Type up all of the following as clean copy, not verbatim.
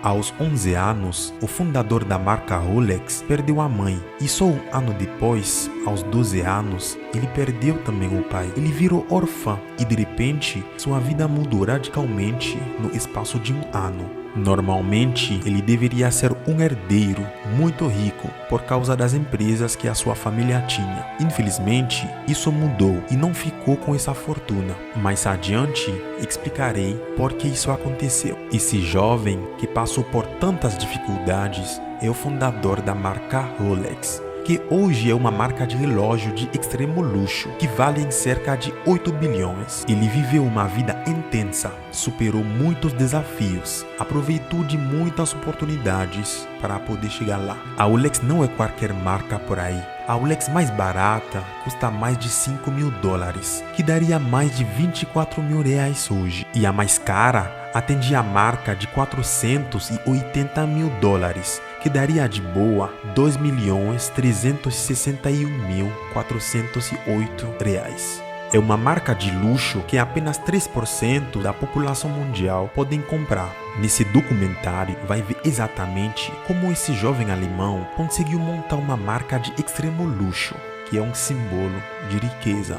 Aos 11 anos, o fundador da marca Rolex perdeu a mãe e só um ano depois, aos 12 anos, ele perdeu também o pai. Ele virou órfão e de repente sua vida mudou radicalmente no espaço de um ano. Normalmente, ele deveria ser um herdeiro muito rico por causa das empresas que a sua família tinha. Infelizmente, isso mudou e não ficou com essa fortuna. Mais adiante, explicarei por que isso aconteceu. Esse jovem que passou por tantas dificuldades é o fundador da marca Rolex, que hoje é uma marca de relógio de extremo luxo, que vale em cerca de 8 bilhões. Ele viveu uma vida intensa, superou muitos desafios, aproveitou de muitas oportunidades para poder chegar lá. A Rolex não é qualquer marca por aí. A Rolex mais barata custa mais de $5.000, que daria mais de R$24.000 hoje. E a mais cara atendia a marca de $480.000, que daria de boa R$2.361.408. É uma marca de luxo que apenas 3% da população mundial podem comprar. Nesse documentário vai ver exatamente como esse jovem alemão conseguiu montar uma marca de extremo luxo, que é um símbolo de riqueza.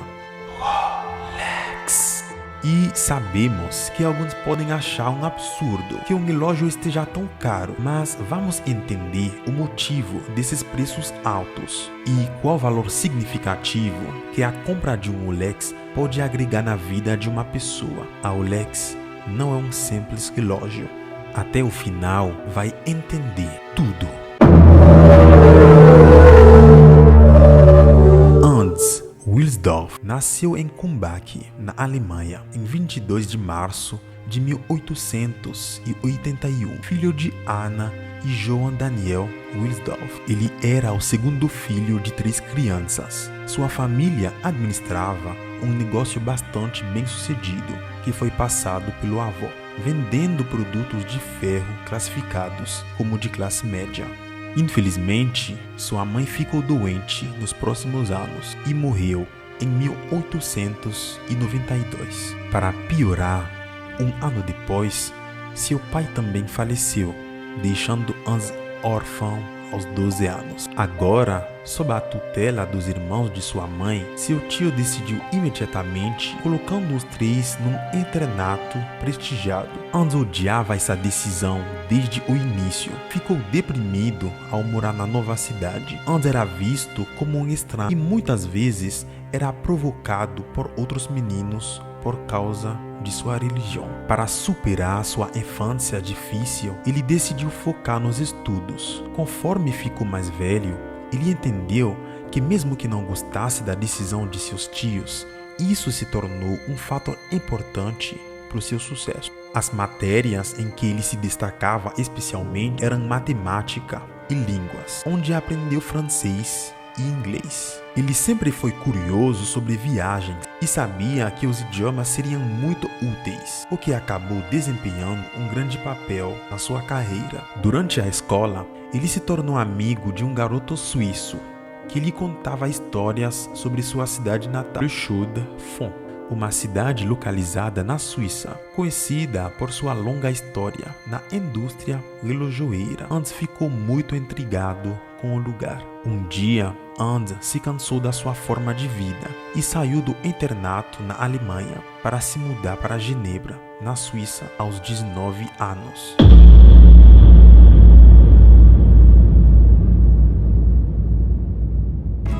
Rolex. E sabemos que alguns podem achar um absurdo que um relógio esteja tão caro, mas vamos entender o motivo desses preços altos e qual valor significativo que a compra de um Rolex pode agregar na vida de uma pessoa. A Rolex não é um simples relógio. Até o final vai entender tudo. Hans Wilsdorf nasceu em Kumbach, na Alemanha, em 22 de março de 1881, filho de Anna e Johann Daniel Wilsdorf. Ele era o segundo filho de 3 crianças. Sua família administrava um negócio bastante bem sucedido, que foi passado pelo avô, vendendo produtos de ferro classificados como de classe média. Infelizmente, sua mãe ficou doente nos próximos anos e morreu em 1892. Para piorar, um ano depois, seu pai também faleceu, deixando Hans órfão aos 12 anos. Agora, sob a tutela dos irmãos de sua mãe, seu tio decidiu imediatamente colocando os 3 num internato prestigiado. Hans odiava essa decisão desde o início. Ficou deprimido ao morar na nova cidade. Hans era visto como um estranho e muitas vezes era provocado por outros meninos por causa de sua religião. Para superar sua infância difícil, ele decidiu focar nos estudos. Conforme ficou mais velho, ele entendeu que mesmo que não gostasse da decisão de seus tios, isso se tornou um fator importante para o seu sucesso. As matérias em que ele se destacava especialmente eram matemática e línguas, onde aprendeu francês e inglês. Ele sempre foi curioso sobre viagens e sabia que os idiomas seriam muito úteis, o que acabou desempenhando um grande papel na sua carreira. Durante a escola, ele se tornou amigo de um garoto suíço que lhe contava histórias sobre sua cidade natal, Le Chaux de Fonds, uma cidade localizada na Suíça, conhecida por sua longa história na indústria relojoeira. Hans ficou muito intrigado com o lugar. Um dia, Hans se cansou da sua forma de vida e saiu do internato na Alemanha para se mudar para Genebra, na Suíça, aos 19 anos.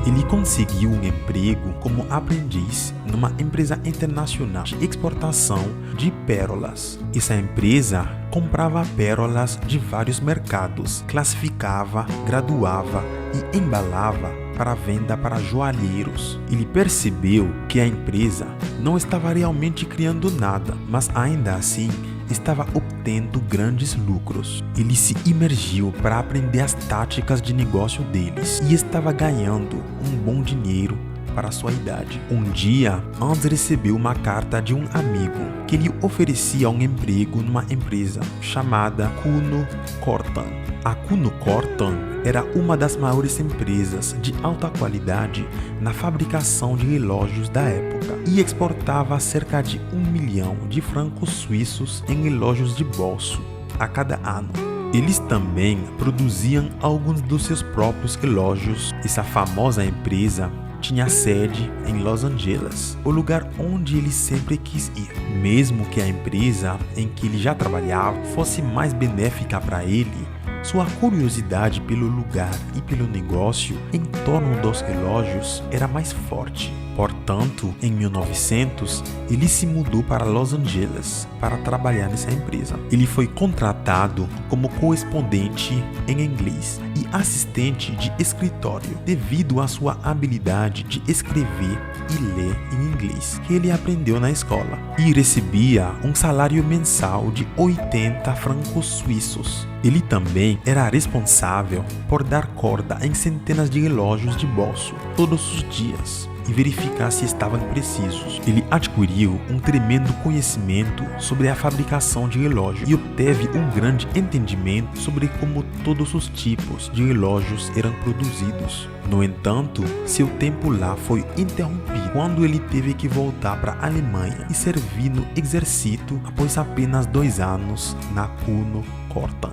Ele conseguiu um emprego como aprendiz numa empresa internacional de exportação de pérolas. Essa empresa comprava pérolas de vários mercados, classificava, graduava e embalava para venda para joalheiros. Ele percebeu que a empresa não estava realmente criando nada, mas ainda assim estava obtendo grandes lucros. Ele se imergiu para aprender as táticas de negócio deles e estava ganhando um bom dinheiro para sua idade. Um dia, Hans recebeu uma carta de um amigo que lhe oferecia um emprego numa empresa chamada Kuno Cortan. A Kuno Cortan era uma das maiores empresas de alta qualidade na fabricação de relógios da época e exportava cerca de 1 milhão de francos suíços em relógios de bolso a cada ano. Eles também produziam alguns dos seus próprios relógios. Essa famosa empresa tinha sede em Los Angeles, o lugar onde ele sempre quis ir. Mesmo que a empresa em que ele já trabalhava fosse mais benéfica para ele, sua curiosidade pelo lugar e pelo negócio em torno dos relógios era mais forte. Portanto, em 1900, ele se mudou para Los Angeles para trabalhar nessa empresa. Ele foi contratado como correspondente em inglês e assistente de escritório devido à sua habilidade de escrever e ler em inglês que ele aprendeu na escola, e recebia um salário mensal de 80 francos suíços. Ele também era responsável por dar corda em centenas de relógios de bolso todos os dias e verificar se estavam precisos. Ele adquiriu um tremendo conhecimento sobre a fabricação de relógios e obteve um grande entendimento sobre como todos os tipos de relógios eram produzidos. No entanto, seu tempo lá foi interrompido quando ele teve que voltar para a Alemanha e servir no exército após apenas 2 anos na Kuno Cortan.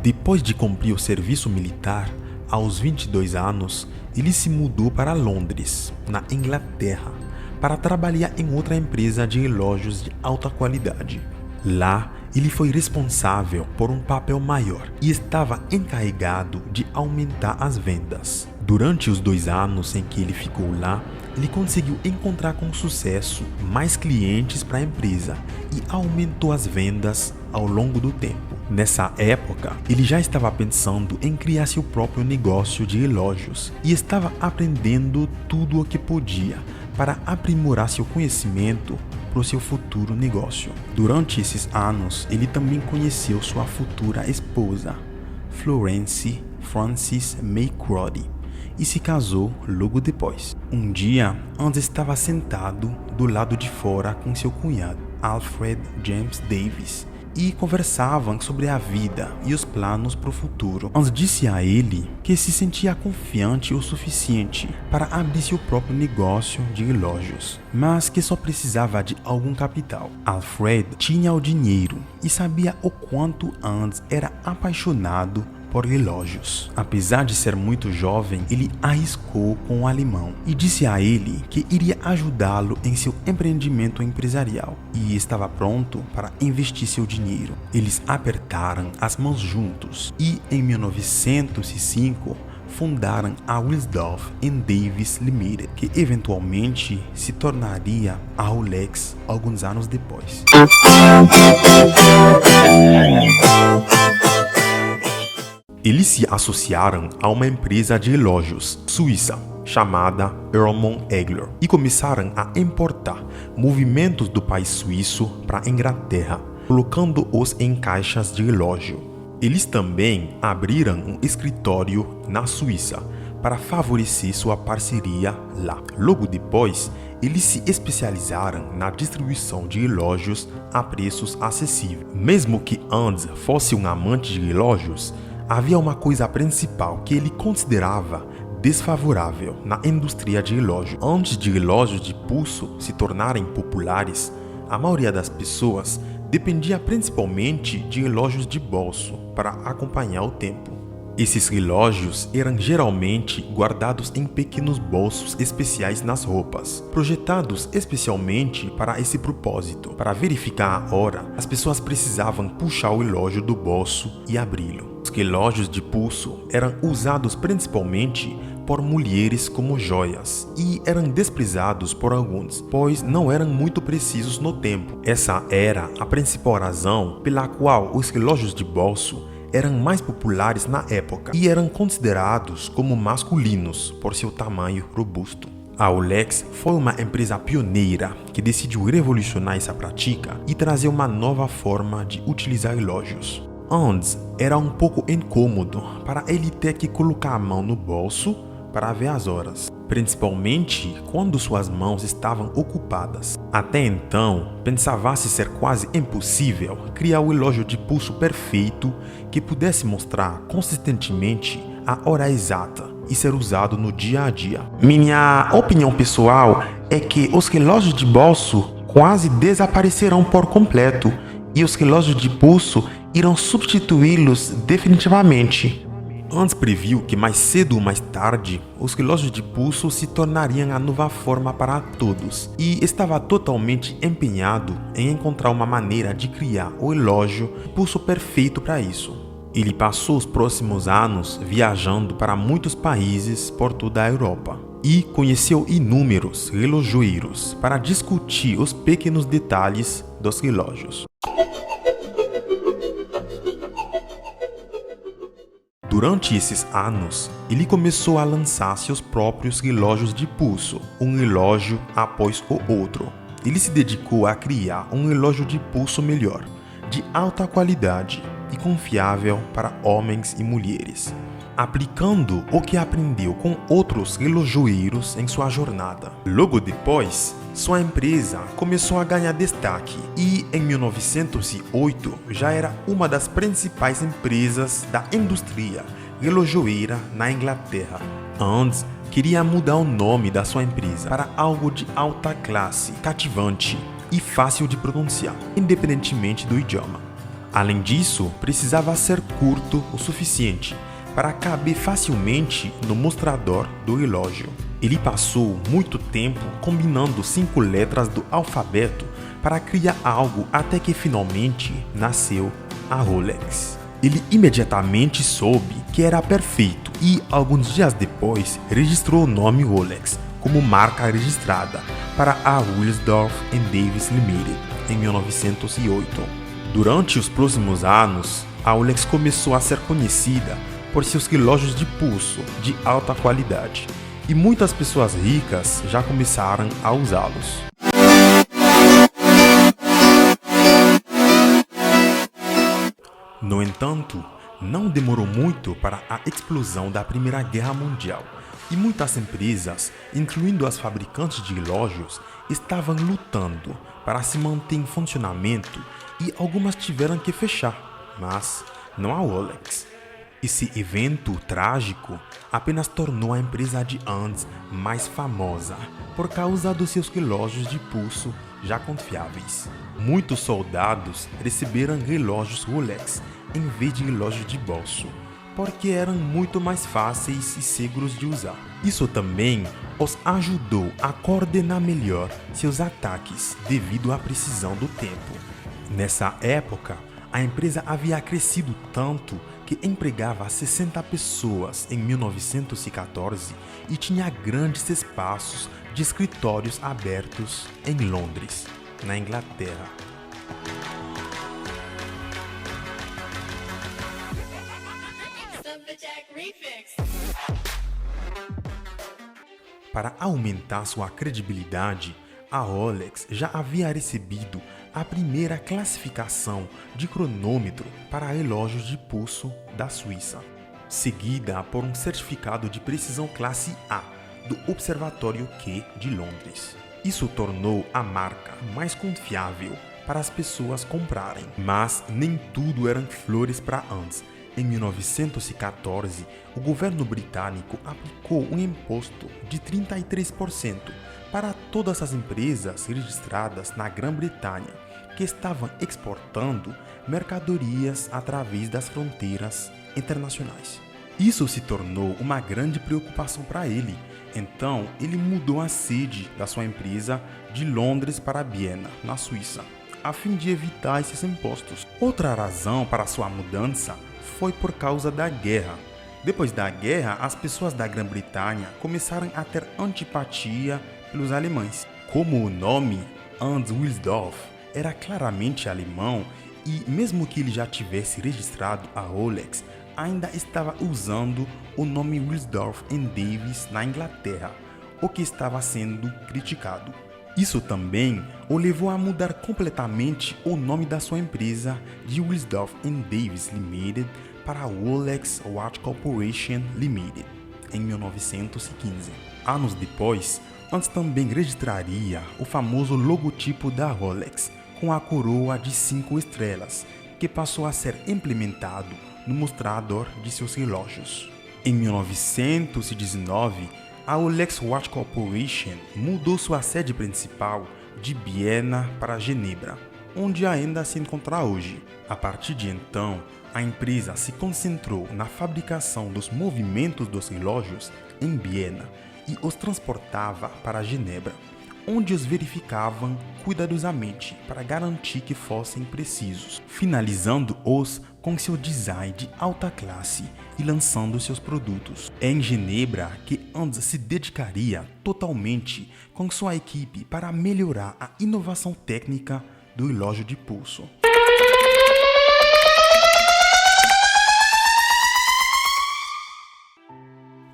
Depois de cumprir o serviço militar, aos 22 anos, ele se mudou para Londres, na Inglaterra, para trabalhar em outra empresa de relógios de alta qualidade. Lá, ele foi responsável por um papel maior e estava encarregado de aumentar as vendas. Durante os 2 anos em que ele ficou lá, ele conseguiu encontrar com sucesso mais clientes para a empresa e aumentou as vendas ao longo do tempo. Nessa época, ele já estava pensando em criar seu próprio negócio de relógios e estava aprendendo tudo o que podia para aprimorar seu conhecimento para o seu futuro negócio. Durante esses anos, ele também conheceu sua futura esposa, Florence Frances May Crotty, e se casou logo depois. Um dia, Hans estava sentado do lado de fora com seu cunhado, Alfred James Davis, e conversavam sobre a vida e os planos para o futuro. Hans disse a ele que se sentia confiante o suficiente para abrir seu próprio negócio de relógios, mas que só precisava de algum capital. Alfred tinha o dinheiro e sabia o quanto Hans era apaixonado por relógios. Apesar de ser muito jovem, ele arriscou com o alemão e disse a ele que iria ajudá-lo em seu empreendimento empresarial e estava pronto para investir seu dinheiro. Eles apertaram as mãos juntos e, em 1905, fundaram a Wilsdorf Davis Limited, que eventualmente se tornaria a Rolex alguns anos depois. Eles se associaram a uma empresa de relógios suíça chamada Erlmann Egler e começaram a importar movimentos do país suíço para a Inglaterra, colocando-os em caixas de relógio. Eles também abriram um escritório na Suíça para favorecer sua parceria lá. Logo depois, eles se especializaram na distribuição de relógios a preços acessíveis. Mesmo que Hans fosse um amante de relógios, havia uma coisa principal que ele considerava desfavorável na indústria de relógio. Antes de relógios de pulso se tornarem populares, a maioria das pessoas dependia principalmente de relógios de bolso para acompanhar o tempo. Esses relógios eram geralmente guardados em pequenos bolsos especiais nas roupas, projetados especialmente para esse propósito. Para verificar a hora, as pessoas precisavam puxar o relógio do bolso e abri-lo. Os relógios de pulso eram usados principalmente por mulheres como joias e eram desprezados por alguns, pois não eram muito precisos no tempo. Essa era a principal razão pela qual os relógios de bolso eram mais populares na época e eram considerados como masculinos por seu tamanho robusto. A Rolex foi uma empresa pioneira que decidiu revolucionar essa prática e trazer uma nova forma de utilizar relógios. Hans era um pouco incômodo para ele ter que colocar a mão no bolso para ver as horas, principalmente quando suas mãos estavam ocupadas. Até então, pensava-se ser quase impossível criar o relógio de pulso perfeito que pudesse mostrar consistentemente a hora exata e ser usado no dia a dia. Minha opinião pessoal é que os relógios de bolso quase desaparecerão por completo e os relógios de pulso irão substituí-los definitivamente. Hans previu que mais cedo ou mais tarde, os relógios de pulso se tornariam a nova forma para todos e estava totalmente empenhado em encontrar uma maneira de criar o relógio de pulso perfeito para isso. Ele passou os próximos anos viajando para muitos países por toda a Europa e conheceu inúmeros relojoeiros para discutir os pequenos detalhes dos relógios. Durante esses anos, ele começou a lançar seus próprios relógios de pulso, um relógio após o outro. Ele se dedicou a criar um relógio de pulso melhor, de alta qualidade e confiável para homens e mulheres, aplicando o que aprendeu com outros relojoeiros em sua jornada. Logo depois, sua empresa começou a ganhar destaque e, em 1908, já era uma das principais empresas da indústria relojoeira na Inglaterra. Hans queria mudar o nome da sua empresa para algo de alta classe, cativante e fácil de pronunciar, independentemente do idioma. Além disso, precisava ser curto o suficiente para caber facilmente no mostrador do relógio. Ele passou muito tempo combinando 5 letras do alfabeto para criar algo até que finalmente nasceu a Rolex. Ele imediatamente soube que era perfeito e, alguns dias depois, registrou o nome Rolex como marca registrada para a Wilsdorf Davis Limited em 1908. Durante os próximos anos, a Rolex começou a ser conhecida por seus relógios de pulso de alta qualidade, e muitas pessoas ricas já começaram a usá-los. No entanto, não demorou muito para a explosão da Primeira Guerra Mundial, e muitas empresas, incluindo as fabricantes de relógios, estavam lutando para se manter em funcionamento e algumas tiveram que fechar, mas não a Rolex. Esse evento trágico apenas tornou a empresa de Hans mais famosa por causa dos seus relógios de pulso já confiáveis. Muitos soldados receberam relógios Rolex em vez de relógios de bolso, porque eram muito mais fáceis e seguros de usar. Isso também os ajudou a coordenar melhor seus ataques devido à precisão do tempo. Nessa época, a empresa havia crescido tanto que empregava 60 pessoas em 1914 e tinha grandes espaços de escritórios abertos em Londres, na Inglaterra. Para aumentar sua credibilidade, a Rolex já havia recebido a primeira classificação de cronômetro para relógios de pulso da Suíça, seguida por um certificado de precisão classe A do Observatório Q de Londres. Isso tornou a marca mais confiável para as pessoas comprarem, mas nem tudo eram flores para Hans. Em 1914, o governo britânico aplicou um imposto de 33% para todas as empresas registradas na Grã-Bretanha que estavam exportando mercadorias através das fronteiras internacionais. Isso se tornou uma grande preocupação para ele, então ele mudou a sede da sua empresa de Londres para Viena, na Suíça, a fim de evitar esses impostos. Outra razão para sua mudança foi por causa da guerra. Depois da guerra, as pessoas da Grã-Bretanha começaram a ter antipatia pelos alemães. Como o nome Hans Wilsdorf era claramente alemão e, mesmo que ele já tivesse registrado a Rolex, ainda estava usando o nome Wilsdorf Davis na Inglaterra, o que estava sendo criticado. Isso também o levou a mudar completamente o nome da sua empresa de Wilsdorf Davis Limited para Rolex Watch Corporation Limited, em 1915. Anos depois, Hans também registraria o famoso logotipo da Rolex, com a coroa de 5 estrelas, que passou a ser implementado no mostrador de seus relógios. Em 1919, a Rolex Watch Corporation mudou sua sede principal de Viena para Genebra, onde ainda se encontra hoje. A partir de então, a empresa se concentrou na fabricação dos movimentos dos relógios em Viena e os transportava para Genebra, onde os verificavam cuidadosamente para garantir que fossem precisos, finalizando-os com seu design de alta classe e lançando seus produtos. É em Genebra que Hans se dedicaria totalmente com sua equipe para melhorar a inovação técnica do relógio de pulso.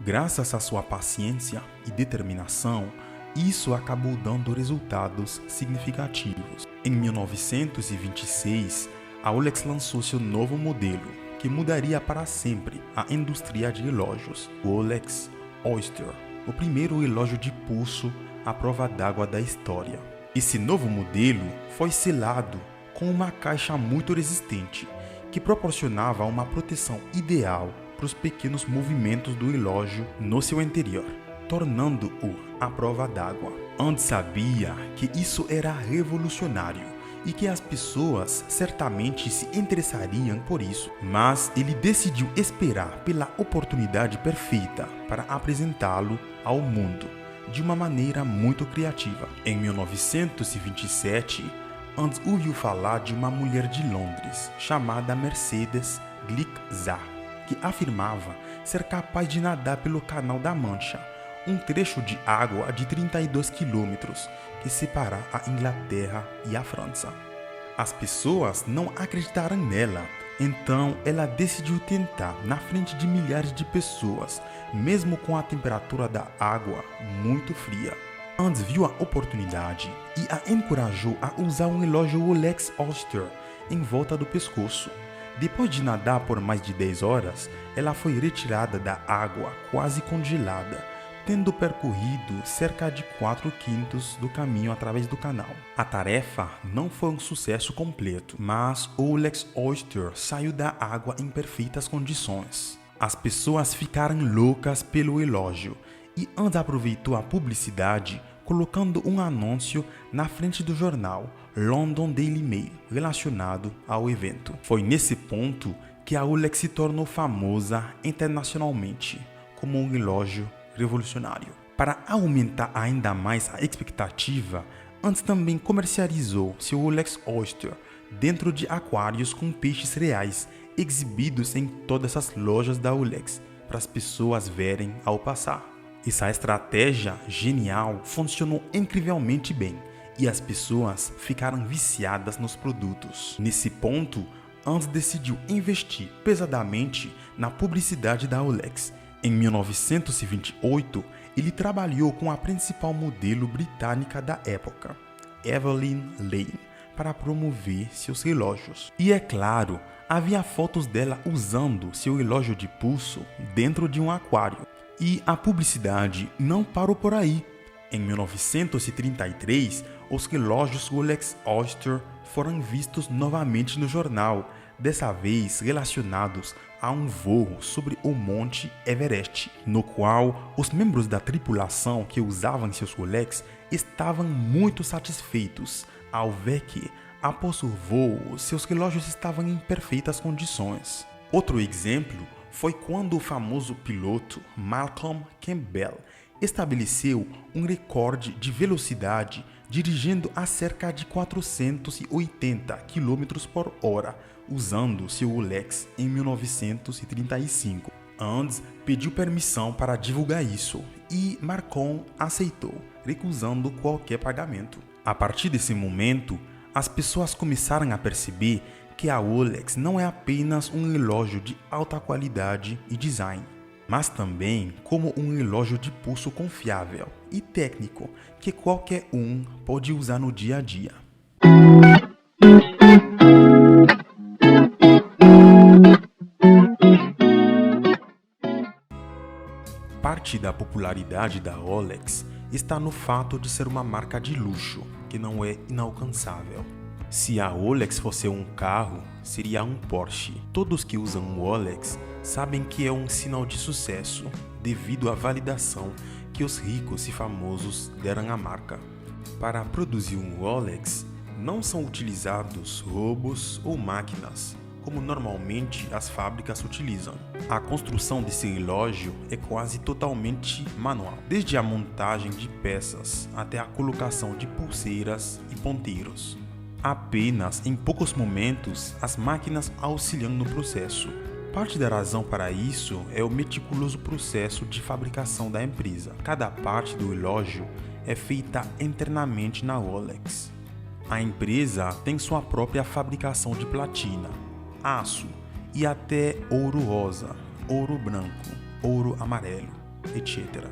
Graças à sua paciência e determinação, isso acabou dando resultados significativos. Em 1926, a Rolex lançou seu novo modelo, que mudaria para sempre a indústria de relógios, o Rolex Oyster, o primeiro relógio de pulso à prova d'água da história. Esse novo modelo foi selado com uma caixa muito resistente, que proporcionava uma proteção ideal para os pequenos movimentos do relógio no seu interior, tornando-o à prova d'água. Hans sabia que isso era revolucionário e que as pessoas certamente se interessariam por isso, mas ele decidiu esperar pela oportunidade perfeita para apresentá-lo ao mundo de uma maneira muito criativa. Em 1927, Hans ouviu falar de uma mulher de Londres chamada Mercedes Glick-Zar, que afirmava ser capaz de nadar pelo Canal da Mancha, um trecho de água de 32 quilômetros que separa a Inglaterra e a França. As pessoas não acreditaram nela, então ela decidiu tentar na frente de milhares de pessoas, mesmo com a temperatura da água muito fria. Hans viu a oportunidade e a encorajou a usar um relógio Rolex Oyster em volta do pescoço. Depois de nadar por mais de 10 horas, ela foi retirada da água quase congelada, tendo percorrido cerca de 4/5 do caminho através do canal. A tarefa não foi um sucesso completo, mas o Rolex Oyster saiu da água em perfeitas condições. As pessoas ficaram loucas pelo relógio e Hans aproveitou a publicidade colocando um anúncio na frente do jornal London Daily Mail relacionado ao evento. Foi nesse ponto que a Rolex se tornou famosa internacionalmente como um relógio revolucionário. Para aumentar ainda mais a expectativa, Hans também comercializou seu Rolex Oyster dentro de aquários com peixes reais exibidos em todas as lojas da Rolex para as pessoas verem ao passar. Essa estratégia genial funcionou incrivelmente bem e as pessoas ficaram viciadas nos produtos. Nesse ponto, Hans decidiu investir pesadamente na publicidade da Rolex. Em 1928, ele trabalhou com a principal modelo britânica da época, Evelyn Lane, para promover seus relógios. E é claro, havia fotos dela usando seu relógio de pulso dentro de um aquário. E a publicidade não parou por aí. Em 1933, os relógios Rolex Oyster foram vistos novamente no jornal, dessa vez relacionados a um voo sobre o Monte Everest, no qual os membros da tripulação que usavam seus Rolex estavam muito satisfeitos ao ver que, após o voo, seus relógios estavam em perfeitas condições. Outro exemplo foi quando o famoso piloto Malcolm Campbell estabeleceu um recorde de velocidade dirigindo a cerca de 480 km por hora usando seu Rolex em 1935. Hans pediu permissão para divulgar isso e Malcolm aceitou, recusando qualquer pagamento. A partir desse momento, as pessoas começaram a perceber que a Rolex não é apenas um relógio de alta qualidade e design, mas também como um relógio de pulso confiável e técnico que qualquer um pode usar no dia a dia. Parte da popularidade da Rolex está no fato de ser uma marca de luxo que não é inalcançável. Se a Rolex fosse um carro, seria um Porsche. Todos que usam um Rolex sabem que é um sinal de sucesso devido à validação que os ricos e famosos deram à marca. Para produzir um Rolex, não são utilizados robôs ou máquinas, como normalmente as fábricas utilizam. A construção desse relógio é quase totalmente manual, desde a montagem de peças até a colocação de pulseiras e ponteiros. Apenas em poucos momentos as máquinas auxiliam no processo. Parte da razão para isso é o meticuloso processo de fabricação da empresa. Cada parte do relógio é feita internamente na Rolex. A empresa tem sua própria fabricação de platina, aço e até ouro rosa, ouro branco, ouro amarelo, etc.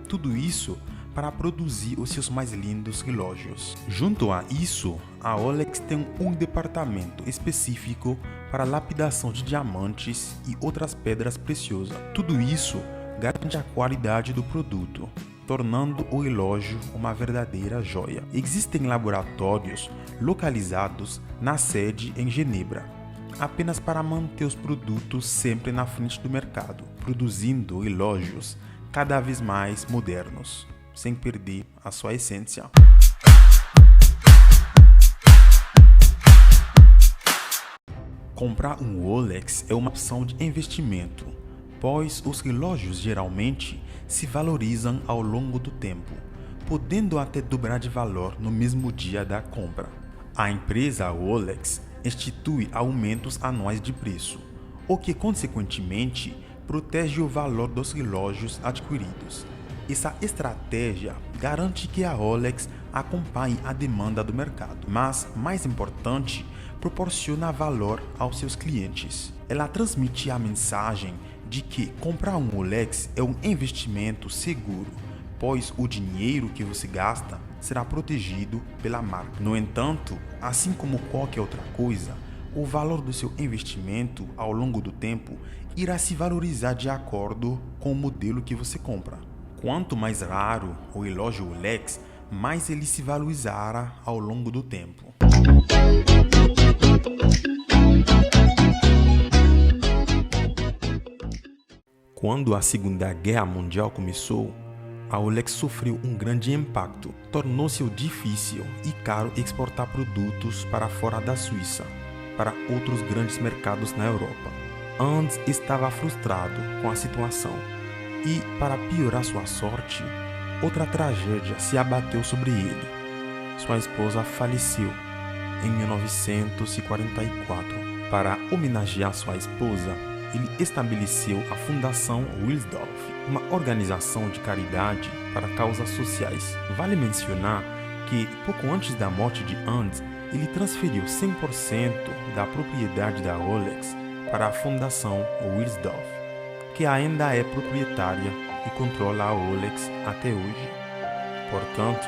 Tudo isso para produzir os seus mais lindos relógios. Junto a isso, a Rolex tem um departamento específico para lapidação de diamantes e outras pedras preciosas. Tudo isso garante a qualidade do produto, tornando o relógio uma verdadeira joia. Existem laboratórios localizados na sede em Genebra, apenas para manter os produtos sempre na frente do mercado, produzindo relógios cada vez mais modernos, sem perder a sua essência. Comprar um Rolex é uma opção de investimento, pois os relógios geralmente se valorizam ao longo do tempo, podendo até dobrar de valor no mesmo dia da compra. A empresa Rolex institui aumentos anuais de preço, o que consequentemente protege o valor dos relógios adquiridos. Essa estratégia garante que a Rolex acompanhe a demanda do mercado, mas, mais importante, proporciona valor aos seus clientes. Ela transmite a mensagem de que comprar um Rolex é um investimento seguro, pois o dinheiro que você gasta será protegido pela marca. No entanto, assim como qualquer outra coisa, o valor do seu investimento ao longo do tempo irá se valorizar de acordo com o modelo que você compra. Quanto mais raro o relógio Rolex, mais ele se valorizará ao longo do tempo. Quando a Segunda Guerra Mundial começou, a Rolex sofreu um grande impacto. Tornou-se difícil e caro exportar produtos para fora da Suíça, para outros grandes mercados na Europa. Hans estava frustrado com a situação e, para piorar sua sorte, outra tragédia se abateu sobre ele. Sua esposa faleceu em 1944. Para homenagear sua esposa, ele estabeleceu a Fundação Wilsdorf, uma organização de caridade para causas sociais. Vale mencionar que, pouco antes da morte de Hans, ele transferiu 100% da propriedade da Rolex para a Fundação Wilsdorf, que ainda é proprietária e controla a Rolex até hoje. Portanto,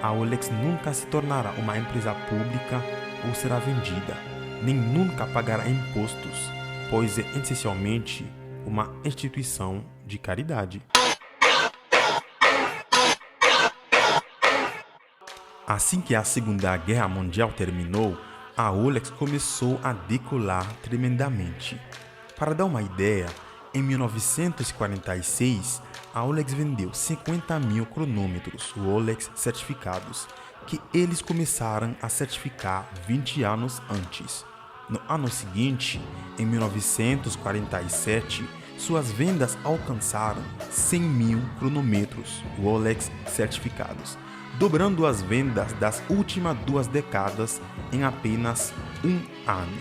a Rolex nunca se tornará uma empresa pública ou será vendida, nem nunca pagará impostos, pois é essencialmente uma instituição de caridade. Assim que a Segunda Guerra Mundial terminou, a Rolex começou a decolar tremendamente. Para dar uma ideia, em 1946, a Rolex vendeu 50.000 cronômetros Rolex certificados, que eles começaram a certificar 20 anos antes. No ano seguinte, em 1947, suas vendas alcançaram 100.000 cronômetros Rolex certificados, dobrando as vendas das últimas 2 décadas em apenas um ano.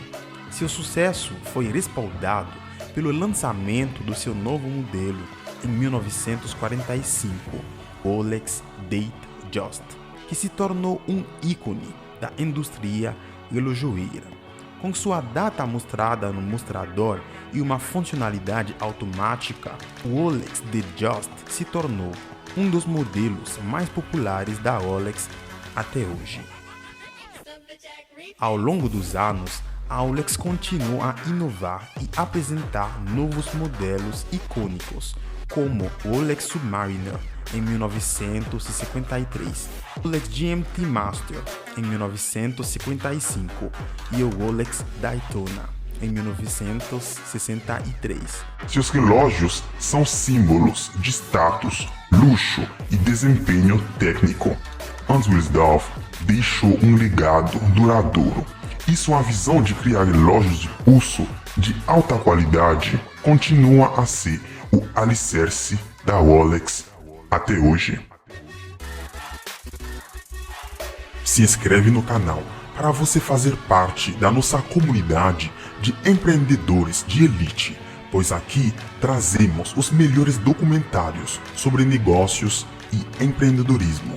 Seu sucesso foi respaldado pelo lançamento do seu novo modelo em 1945, Rolex Datejust, que se tornou um ícone da indústria relojoeira. Com sua data mostrada no mostrador e uma funcionalidade automática, o Rolex Datejust se tornou um dos modelos mais populares da Rolex até hoje. Ao longo dos anos, a Rolex continuou a inovar e apresentar novos modelos icônicos, como o Rolex Submariner em 1953, o Rolex GMT Master em 1955 e o Rolex Daytona em 1963. Seus relógios são símbolos de status, luxo e desempenho técnico. Hans Wilsdorf deixou um legado duradouro e sua visão de criar relógios de pulso de alta qualidade continua a ser o alicerce da Rolex até hoje. Se inscreve no canal para você fazer parte da nossa comunidade de empreendedores de elite, pois aqui trazemos os melhores documentários sobre negócios e empreendedorismo.